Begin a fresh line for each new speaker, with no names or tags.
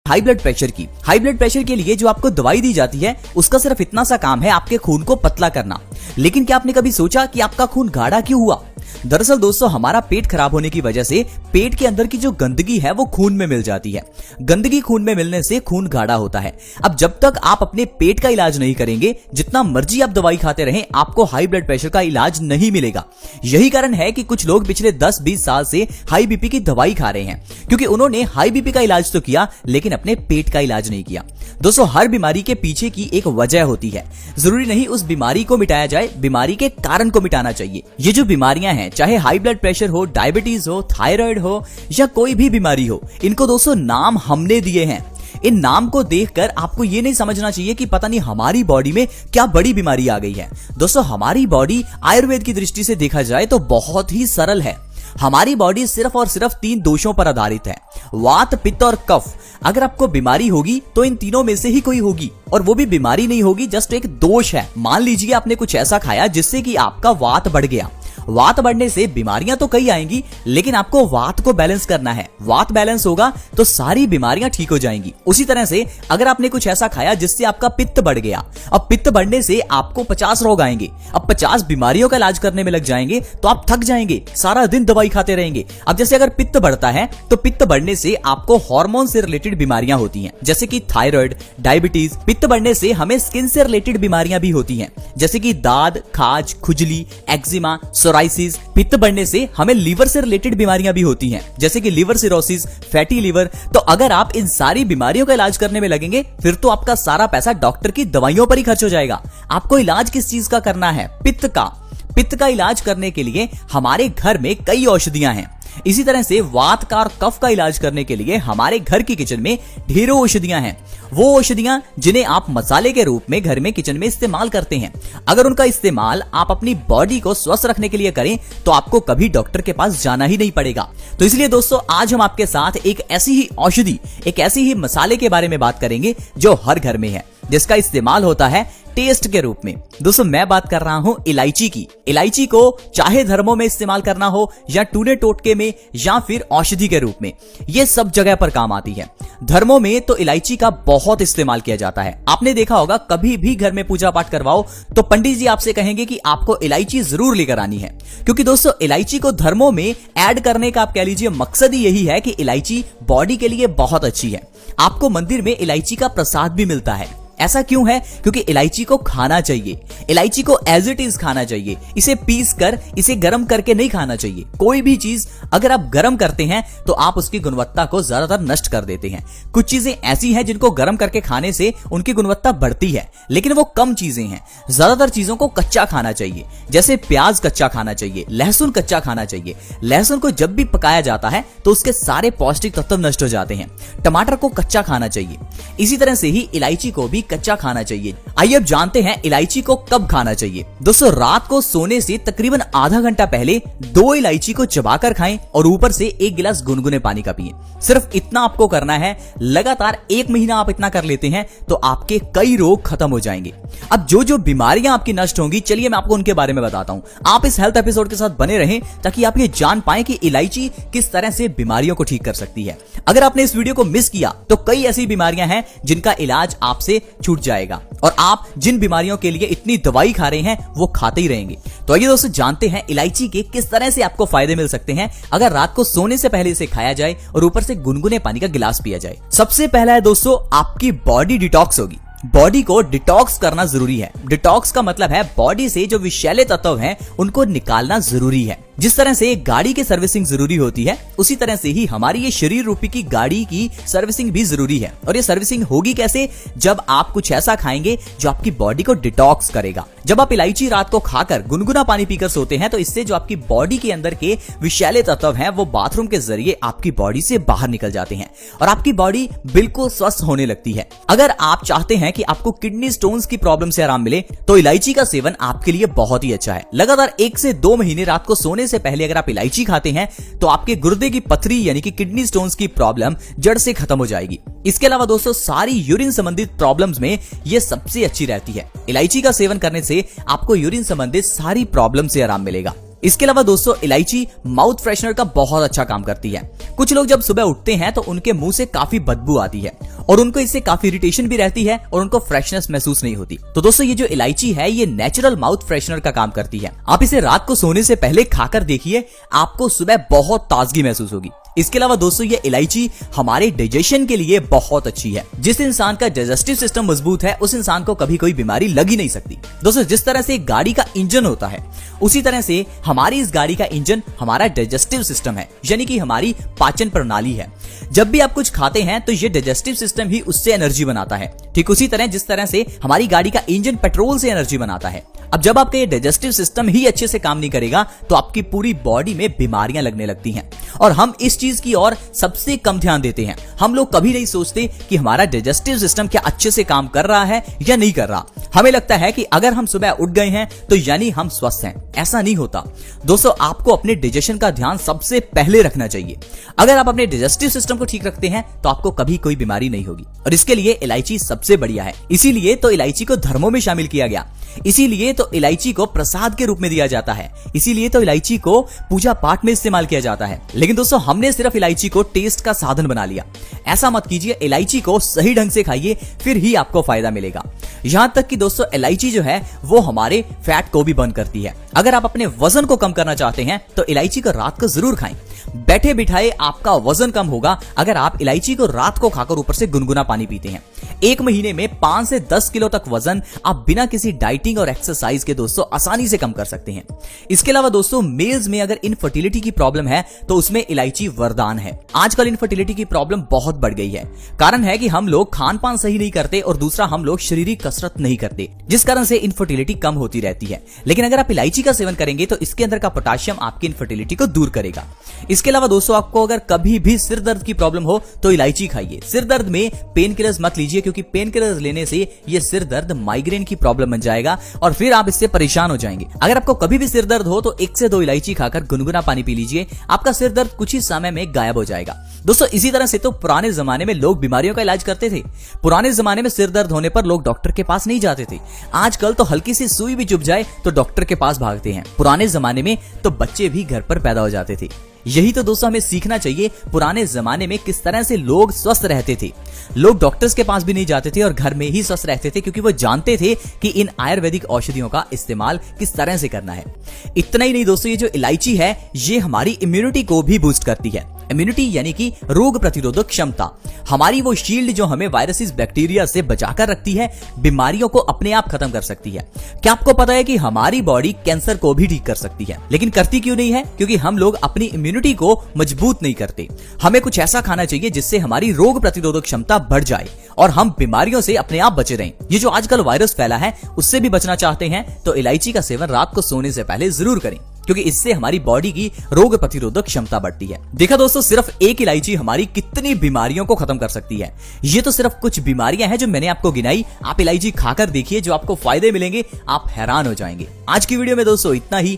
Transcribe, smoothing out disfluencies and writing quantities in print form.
High blood pressure के लिए जो आपको दवाई दी जाती है उसका सिर्फ इतना सा काम है आपके खून को पतला करना। लेकिन क्या आपने कभी सोचा कि आपका खून गाढ़ा क्यों हुआ? दरअसल दोस्तों, हमारा पेट खराब होने की वजह से पेट के अंदर की जो गंदगी है वो खून में मिल जाती है। गंदगी खून में मिलने से खून गाढ़ा होता है। अब जब तक आप अपने पेट का इलाज नहीं करेंगे, जितना मर्जी आप दवाई खाते रहें, आपको हाई ब्लड प्रेशर का इलाज नहीं मिलेगा। यही कारण है कि कुछ लोग पिछले 10-20 साल से हाई बीपी की दवाई खा रहे हैं, क्योंकि उन्होंने हाई बीपी का इलाज तो किया लेकिन अपने पेट का इलाज नहीं किया। दोस्तों, हर बीमारी के पीछे की एक वजह होती है। जरूरी नहीं उस बीमारी को मिटाया जाए, बीमारी के कारण को मिटाना चाहिए। ये जो बीमारियां हैं, चाहे हाई ब्लड प्रेशर हो, डायबिटीज हो, थायराइड हो या कोई भी बीमारी हो, इनको दोस्तों नाम हमने दिए हैं। इन नाम को देखकर आपको ये नहीं समझना चाहिए कि पता नहीं हमारी बॉडी में क्या बड़ी बीमारी आ गई है। दोस्तों, हमारी बॉडी आयुर्वेद की दृष्टि से देखा जाए तो बहुत ही सरल है। हमारी बॉडी सिर्फ और सिर्फ 3 दोषों पर आधारित है, वात, पित्त और कफ। अगर आपको बीमारी होगी तो इन तीनों में से ही कोई होगी, और वो भी बीमारी नहीं होगी, जस्ट एक दोष है। मान लीजिए आपने कुछ ऐसा खाया जिससे कि आपका वात बढ़ गया। वात बढ़ने से बीमारियां तो कई आएंगी, लेकिन आपको वात को बैलेंस करना है। वात बैलेंस होगा तो सारी बीमारियां ठीक हो जाएंगी। उसी तरह से अगर आपने कुछ ऐसा खाया जिससे आपका पित्त बढ़ गया, अब पित्त बढ़ने से आपको 50 रोग आएंगे। अब 50 बीमारियों का इलाज करने में लग जाएंगे तो आप थक जाएंगे, सारा दिन दवाई खाते रहेंगे। अब जैसे अगर पित्त बढ़ता है तो पित्त बढ़ने से आपको हार्मोन से रिलेटेड बीमारियां होती हैं, जैसे कि थायराइड, डायबिटीज। पित्त बढ़ने से हमें स्किन से रिलेटेड बीमारियां भी होती हैं, जैसे कि दाद, खाज, खुजली, एक्जिमा, सोराइसिस। पित्त बढ़ने से हमें लीवर से रिलेटेड बीमारियां भी होती हैं, जैसे कि लीवर सिरोसिस, फैटी लीवर। तो अगर आप इन सारी बीमारियों का इलाज करने में लगेंगे, फिर तो आपका सारा पैसा डॉक्टर की दवाइयों पर ही खर्च हो जाएगा। आपको इलाज किस चीज का करना है? पित्त का। पित्त का इलाज करने के लिए हमारे घर में कई औषधियां हैं। इसी तरह से वात का और कफ का इलाज करने के लिए हमारे घर की किचन में ढेरों औषधियां हैं। वो औषधियां जिन्हें आप मसाले के रूप में घर में किचन में इस्तेमाल करते हैं। अगर उनका इस्तेमाल आप अपनी बॉडी को स्वस्थ रखने के लिए करें तो आपको कभी डॉक्टर के पास जाना ही नहीं पड़ेगा। तो इसलिए दोस्तों, आज हम आपके साथ एक ऐसी ही औषधि, एक ऐसी ही मसाले के बारे में बात करेंगे जो हर घर में है, जिसका इस्तेमाल होता है टेस्ट के रूप में। दोस्तों, मैं बात कर रहा हूं इलायची की। इलायची को चाहे धर्मों में इस्तेमाल करना हो या टूने टोटके में या फिर औषधि के रूप में, ये सब जगह पर काम आती है। धर्मों में तो इलायची का बहुत इस्तेमाल किया जाता है। आपने देखा होगा, कभी भी घर में पूजा पाठ करवाओ तो पंडित जी आपसे कहेंगे कि आपको इलायची जरूर लेकर आनी है, क्योंकि दोस्तों इलायची को धर्मों में ऐड करने का आप कह लीजिए मकसद ही यही है कि इलायची बॉडी के लिए बहुत अच्छी है। आपको मंदिर में इलायची का प्रसाद भी मिलता है। ऐसा क्यों है? क्योंकि इलायची को खाना चाहिए, इलायची को एज इट इज खाना चाहिए। इसे पीस कर, इसे गर्म करके नहीं खाना चाहिए। कोई भी चीज अगर आप गर्म करते हैं तो आप उसकी गुणवत्ता को ज्यादातर नष्ट कर देते हैं। कुछ चीजें ऐसी हैं जिनको गर्म करके खाने से उनकी गुणवत्ता बढ़ती है, लेकिन वो कम चीजें हैं। ज्यादातर चीजों को कच्चा खाना चाहिए, जैसे प्याज कच्चा खाना चाहिए, लहसुन कच्चा खाना चाहिए। लहसुन को जब भी पकाया जाता है तो उसके सारे पौष्टिक तत्व नष्ट हो जाते हैं। टमाटर को कच्चा खाना चाहिए। इसी तरह से ही इलायची को भी कच्चा खाना चाहिए। आइए अब जानते हैं इलायची को कब खाना चाहिए। दोस्तों, रात को सोने से तकरीबन आधा घंटा पहले 2 इलायची को चबाकर खाएं और ऊपर से 1 गिलास गुनगुने पानी का पिएं। सिर्फ इतना आपको करना है। लगातार 1 महीना आप इतना कर लेते हैं तो आपके कई रोग खत्म हो जाएंगे। अब जो जो बीमारियां आपकी नष्ट होंगी, चलिए मैं आपको उनके बारे में बताता हूं। आप इस हेल्थ एपिसोड के साथ बने रहें ताकि आप ये जान पाएं कि इलायची किस तरह से बीमारियों को ठीक कर सकती है। अगर आपने इस वीडियो को मिस किया तो कई ऐसी बीमारियां हैं जिनका इलाज आपसे छूट जाएगा, और आप जिन बीमारियों के लिए इतनी दवाई खा रहे हैं वो खाते ही रहेंगे। तो आइए दोस्तों, जानते हैं इलायची के किस तरह से आपको फायदे मिल सकते हैं अगर रात को सोने से पहले इसे खाया जाए और ऊपर से गुनगुने पानी का गिलास पिया जाए। सबसे पहला है दोस्तों, आपकी बॉडी डिटॉक्स होगी। बॉडी को डिटॉक्स करना जरूरी है। डिटॉक्स का मतलब है बॉडी से जो विषैले तत्व हैं उनको निकालना जरूरी है। जिस तरह से एक गाड़ी की सर्विसिंग जरूरी होती है, उसी तरह से ही हमारी ये शरीर रूपी की गाड़ी की सर्विसिंग भी जरूरी है। और ये सर्विसिंग होगी कैसे? जब आप कुछ ऐसा खाएंगे जो आपकी बॉडी को डिटॉक्स करेगा। जब आप इलायची रात को खाकर गुनगुना पानी पीकर सोते हैं तो इससे जो आपकी बॉडी के अंदर के विषैले तत्व हैं वो बाथरूम के जरिए आपकी बॉडी से बाहर निकल जाते हैं और आपकी बॉडी बिल्कुल स्वस्थ होने लगती है। अगर आप चाहते हैं कि आपको किडनी स्टोन्स की प्रॉब्लम से आराम मिले तो इलायची का सेवन आपके लिए बहुत ही अच्छा है। लगातार 1 से 2 महीने रात को सोने से पहले अगर आप इलायची खाते हैं तो आपके गुर्दे की पथरी यानी कि किडनी स्टोन्स की प्रॉब्लम जड़ से खत्म हो जाएगी। इसके अलावा दोस्तों, सारी यूरिन संबंधित प्रॉब्लम्स में ये सबसे अच्छी रहती है। इलायची का सेवन करने से आपको यूरिन संबंधित सारी प्रॉब्लम से आराम मिलेगा। इसके अलावा दोस्तों इलायची माउथ फ्रेशनर का बहुत अच्छा काम करती है। कुछ लोग जब सुबह उठते हैं तो उनके मुंह से काफी बदबू आती है और उनको इससे काफी इरिटेशन भी रहती है और उनको फ्रेशनेस महसूस नहीं होती। तो दोस्तों ये जो इलायची है ये नेचुरल माउथ फ्रेशनर का काम करती है। आप इसे रात को सोने से पहले खाकर देखिए, आपको सुबह बहुत ताजगी महसूस होगी। इसके अलावा दोस्तों ये इलायची हमारे डाइजेशन के लिए बहुत अच्छी है। जिस इंसान का डाइजेस्टिव सिस्टम मजबूत है उस इंसान को कभी कोई बीमारी लग ही नहीं सकती। दोस्तों जिस तरह से एक गाड़ी का इंजन होता है उसी तरह से हमारी इस गाड़ी का इंजन हमारा डाइजेस्टिव सिस्टम है, यानी कि हमारी पाचन प्रणाली है। जब भी आप कुछ खाते हैं तो ये डाइजेस्टिव सिस्टम ही उससे एनर्जी बनाता है। ठीक उसी तरह जिस तरह से हमारी गाड़ी का इंजन पेट्रोल से एनर्जी बनाता है। अब जब आपका ये डाइजेस्टिव सिस्टम ही अच्छे से काम नहीं करेगा तो आपकी पूरी बॉडी में बीमारियां लगने लगती हैं और हम इस चीज की ओर सबसे कम ध्यान देते हैं। हम लोग कभी नहीं सोचते कि हमारा डाइजेस्टिव सिस्टम क्या अच्छे से काम कर रहा है या नहीं कर रहा। हमें लगता है कि अगर हम सुबह उठ गए हैं तो यानी हम स्वस्थ हैं। ऐसा नहीं होता दोस्तों, आपको अपने डाइजेशन का ध्यान सबसे पहले रखना चाहिए। अगर आप अपने डाइजेस्टिव सिस्टम को ठीक रखते हैं तो आपको कभी कोई बीमारी नहीं होगी और इसके लिए इलायची सबसे बढ़िया है। इसीलिए तो इलायची को धर्मों में शामिल किया गया, इसीलिए तो इलायची को प्रसाद के रूप में दिया जाता है, इसीलिए तो इलायची को पूजा पाठ में इस्तेमाल किया जाता है। लेकिन दोस्तों हमने सिर्फ इलायची को टेस्ट का साधन बना लिया। ऐसा मत कीजिए, इलायची को सही ढंग से खाइए, फिर ही आपको फायदा मिलेगा। यहां तक कि दोस्तों इलायची जो है वो हमारे फैट को भी बर्न करती है। अगर आप अपने वजन को कम करना चाहते हैं तो इलायची को रात को जरूर खाएं। बैठे बिठाए आपका वजन कम होगा अगर आप इलायची को रात को खाकर ऊपर से गुनगुना पानी पीते हैं। 1 महीने में 5 से 10 किलो तक वजन आप बिना किसी डाइटिंग और एक्सरसाइज के दोस्तों आसानी से कम कर सकते हैं। इसके अलावा दोस्तों मेल्स में अगर इनफर्टिलिटी की प्रॉब्लम है तो उसमें इलायची वरदान है। आजकल इनफर्टिलिटी की प्रॉब्लम बहुत बढ़ गई है। कारण है कि हम लोग खान पान सही नहीं करते और दूसरा हम लोग शारीरिक कसरत नहीं करते, जिस कारण से इनफर्टिलिटी कम होती रहती है। लेकिन अगर आप इलायची का सेवन करेंगे तो इसके अंदर का पोटेशियम आपकी इनफर्टिलिटी को दूर करेगा। इसके अलावा दोस्तों आपको अगर कभी भी सिर दर्द की प्रॉब्लम हो तो इलायची खाइए। सिर दर्द में पेन किलर्स मत लीजिए, क्योंकि पेन किलर्स लेने से ये सिर दर्द माइग्रेन की प्रॉब्लम बन जाएगा और फिर आप इससे परेशान हो जाएंगे। अगर आपको कभी भी सिर दर्द हो तो 1 से 2 इलायची खाकर गुनगुना पानी पी लीजिए, आपका सिर दर्द कुछ ही समय में गायब हो जाएगा। दोस्तों इसी तरह से तो पुराने जमाने में लोग बीमारियों का इलाज करते थे। पुराने जमाने में सिर दर्द होने पर लोग डॉक्टर के पास नहीं जाते थे। आजकल तो हल्की सी सुई भी चुभ जाए तो डॉक्टर के पास भागते हैं। पुराने जमाने में तो बच्चे भी घर पर पैदा हो जाते थे। यही तो दोस्तों हमें सीखना चाहिए, पुराने जमाने में किस तरह से लोग स्वस्थ रहते थे। लोग डॉक्टर्स के पास भी नहीं जाते थे और घर में ही स्वस्थ रहते थे, क्योंकि वो जानते थे कि इन आयुर्वेदिक औषधियों का इस्तेमाल किस तरह से करना है। इतना ही नहीं दोस्तों, ये जो इलायची है ये हमारी इम्यूनिटी को भी बूस्ट करती है। इम्यूनिटी यानी कि रोग प्रतिरोधक क्षमता, हमारी वो शील्ड जो हमें वायरसेस बैक्टीरिया से बचाकर रखती है, बीमारियों को अपने आप खत्म कर सकती है। क्या आपको पता है कि हमारी बॉडी कैंसर को भी ठीक कर सकती है? लेकिन करती क्यों नहीं है? क्योंकि हम लोग अपनी इम्यूनिटी को मजबूत नहीं करते। हमें कुछ ऐसा खाना चाहिए जिससे हमारी रोग प्रतिरोधक क्षमता बढ़ जाए और हम बीमारियों से अपने आप बचे रहें। ये जो आजकल वायरस फैला है उससे भी बचना चाहते हैं तो इलायची का सेवन रात को सोने से पहले जरूर करें, क्योंकि इससे हमारी बॉडी की रोग प्रतिरोधक क्षमता बढ़ती है। देखा दोस्तों, सिर्फ एक इलायची हमारी कितनी बीमारियों को खत्म कर सकती है। ये तो सिर्फ कुछ बीमारियां हैं जो मैंने आपको गिनाई। आप इलायची खाकर देखिए, जो आपको फायदे मिलेंगे आप हैरान हो जाएंगे। आज की वीडियो में दोस्तों इतना ही।